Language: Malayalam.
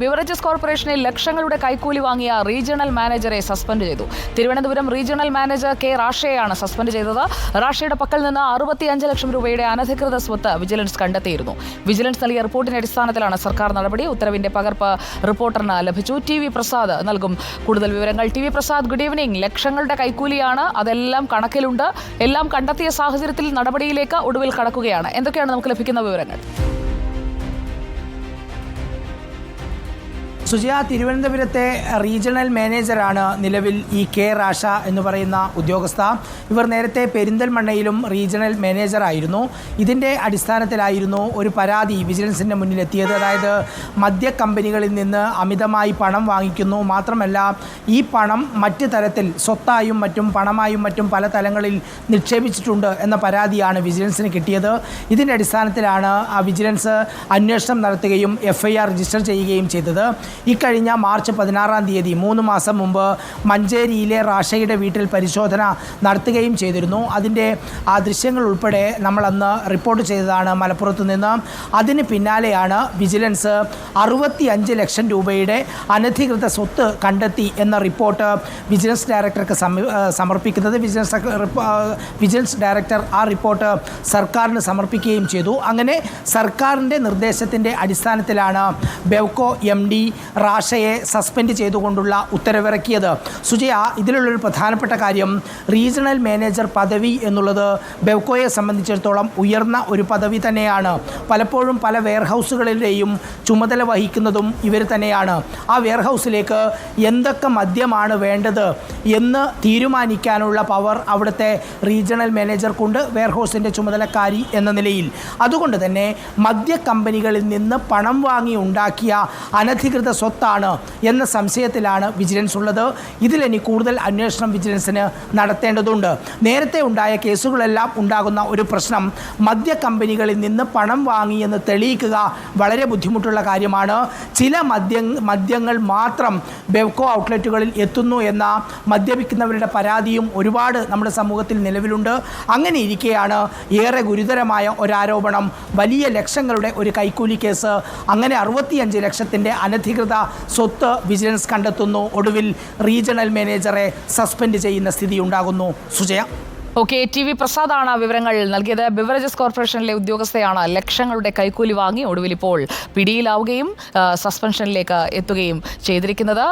ബിവറേജസ് കോർപ്പറേഷനിൽ ലക്ഷങ്ങളുടെ കൈക്കൂലി വാങ്ങിയ റീജിയണൽ മാനേജറെ സസ്പെൻഡ് ചെയ്തു. തിരുവനന്തപുരം റീജിയണൽ മാനേജർ കെ റാഷയെയാണ് സസ്പെൻഡ് ചെയ്തത്. റാഷയുടെ പക്കൽ നിന്ന് 65 ലക്ഷം രൂപയുടെ അനധികൃത സ്വത്ത് വിജിലൻസ് കണ്ടെത്തിയിരുന്നു. വിജിലൻസ് നൽകിയ റിപ്പോർട്ടിന്റെ അടിസ്ഥാനത്തിലാണ് സർക്കാർ നടപടി. ഉത്തരവിന്റെ പകർപ്പ് റിപ്പോർട്ടറിന് ലഭിച്ചു. TV പ്രസാദ് നൽകും കൂടുതൽ വിവരങ്ങൾ. TV Prasad, good evening. ലക്ഷങ്ങളുടെ കൈക്കൂലിയാണ്, അതെല്ലാം കണക്കിലുണ്ട്. എല്ലാം കണ്ടെത്തിയ സാഹചര്യത്തിൽ നടപടിയിലേക്ക് ഒടുവിൽ കടക്കുകയാണ്. എന്തൊക്കെയാണ് നമുക്ക് ലഭിക്കുന്ന വിവരങ്ങൾ? സുജയ, തിരുവനന്തപുരത്തെ റീജിയണൽ മാനേജറാണ് നിലവിൽ ഈ കെ റാഷ എന്ന് പറയുന്ന ഉദ്യോഗസ്ഥ. ഇവർ നേരത്തെ പെരിന്തൽമണ്ണയിലും റീജിയണൽ മാനേജറായിരുന്നു. ഇതിൻ്റെ അടിസ്ഥാനത്തിലായിരുന്നു ഒരു പരാതി വിജിലൻസിൻ്റെ മുന്നിലെത്തിയത്. അതായത് മദ്യ കമ്പനികളിൽ നിന്ന് അമിതമായി പണം വാങ്ങിക്കുന്നു, മാത്രമല്ല ഈ പണം മറ്റ് തരത്തിൽ സ്വത്തായും മറ്റും പണമായും മറ്റും പല തലങ്ങളിൽ നിക്ഷേപിച്ചിട്ടുണ്ട് എന്ന പരാതിയാണ് വിജിലൻസിന് കിട്ടിയത്. ഇതിൻ്റെ അടിസ്ഥാനത്തിലാണ് വിജിലൻസ് അന്വേഷണം നടത്തുകയും FIR രജിസ്റ്റർ ചെയ്യുകയും ചെയ്തത്. ഇക്കഴിഞ്ഞ മാർച്ച് 16-ാം തീയതി 3 മാസം മുമ്പ് മഞ്ചേരിയിലെ റാഷയുടെ വീട്ടിൽ പരിശോധന നടത്തുകയും ചെയ്തിരുന്നു. അതിൻ്റെ ദൃശ്യങ്ങൾ ഉൾപ്പെടെ നമ്മളന്ന് റിപ്പോർട്ട് ചെയ്തതാണ് മലപ്പുറത്ത് നിന്ന്. അതിന് പിന്നാലെയാണ് വിജിലൻസ് 65 ലക്ഷം രൂപയുടെ അനധികൃത സ്വത്ത് കണ്ടെത്തി എന്ന റിപ്പോർട്ട് വിജിലൻസ് ഡയറക്ടർക്ക് സമർപ്പിക്കുന്നത്. വിജിലൻസ് ഡയറക്ടർ ആ റിപ്പോർട്ട് സർക്കാരിന് സമർപ്പിക്കുകയും ചെയ്തു. അങ്ങനെ സർക്കാരിൻ്റെ നിർദ്ദേശത്തിൻ്റെ അടിസ്ഥാനത്തിലാണ് ബെവ്കോ MD റാഷയെ സസ്പെൻഡ് ചെയ്തുകൊണ്ടുള്ള ഉത്തരവിറക്കിയത്. സുജയ, ഇതിലുള്ളൊരു പ്രധാനപ്പെട്ട കാര്യം, റീജിയണൽ മാനേജർ പദവി എന്നുള്ളത് ബെവ്കോയെ സംബന്ധിച്ചിടത്തോളം ഉയർന്ന ഒരു പദവി തന്നെയാണ്. പലപ്പോഴും പല വെയർഹൗസുകളിലെയും ചുമതല വഹിക്കുന്നതും ഇവർ തന്നെയാണ്. ആ വെയർഹൗസിലേക്ക് എന്തൊക്കെ മദ്യമാണ് വേണ്ടത് എന്ന് തീരുമാനിക്കാനുള്ള പവർ അവിടുത്തെ റീജിയണൽ മാനേജർക്കുണ്ട്, വെയർഹൗസിൻ്റെ ചുമതലക്കാരി എന്ന നിലയിൽ. അതുകൊണ്ട് തന്നെ മദ്യ കമ്പനികളിൽ നിന്ന് പണം വാങ്ങി ഉണ്ടാക്കിയ അനധികൃത സ്വത്താണ് എന്ന സംശയത്തിലാണ് വിജിലൻസ് ഉള്ളത്. ഇതിലിനി കൂടുതൽ അന്വേഷണം വിജിലൻസിന് നടത്തേണ്ടതുണ്ട്. നേരത്തെ ഉണ്ടായ കേസുകളെല്ലാം ഉണ്ടാകുന്ന ഒരു പ്രശ്നം, മദ്യ കമ്പനികളിൽ നിന്ന് പണം വാങ്ങി എന്ന് തെളിയിക്കുക വളരെ ബുദ്ധിമുട്ടുള്ള കാര്യമാണ്. ചില മദ്യങ്ങൾ മാത്രം ബെവ്കോ ഔട്ട്ലെറ്റുകളിൽ എത്തുന്നു എന്ന മദ്യപിക്കുന്നവരുടെ പരാതിയും ഒരുപാട് നമ്മുടെ സമൂഹത്തിൽ നിലവിലുണ്ട്. അങ്ങനെ ഇരിക്കെയാണ് ഏറെ ഗുരുതരമായ ഒരാരോപണം, വലിയ ലക്ഷങ്ങളുടെ ഒരു കൈക്കൂലി കേസ്. അങ്ങനെ 65 ലക്ഷത്തിൻ്റെ അനധികൃത സ്വത്ത് വിജിലൻസ് കണ്ടെത്തുന്നു. ഒടുവിൽ റീജിയണൽ മാനേജറെ സസ്പെൻഡ് ചെയ്യുന്ന സ്ഥിതി ഉണ്ടാകുന്നു. സുജയ. ഓക്കെ, TV പ്രസാദാണ് വിവരങ്ങൾ നൽകിയത്. ബിവറേജസ് കോർപ്പറേഷനിലെ ഉദ്യോഗസ്ഥയാണ് ലക്ഷങ്ങളുടെ കൈക്കൂലി വാങ്ങി ഒടുവിൽ ഇപ്പോൾ പിടിയിലാവുകയും സസ്പെൻഷനിലേക്ക് എത്തുകയും ചെയ്തിരിക്കുന്നത്.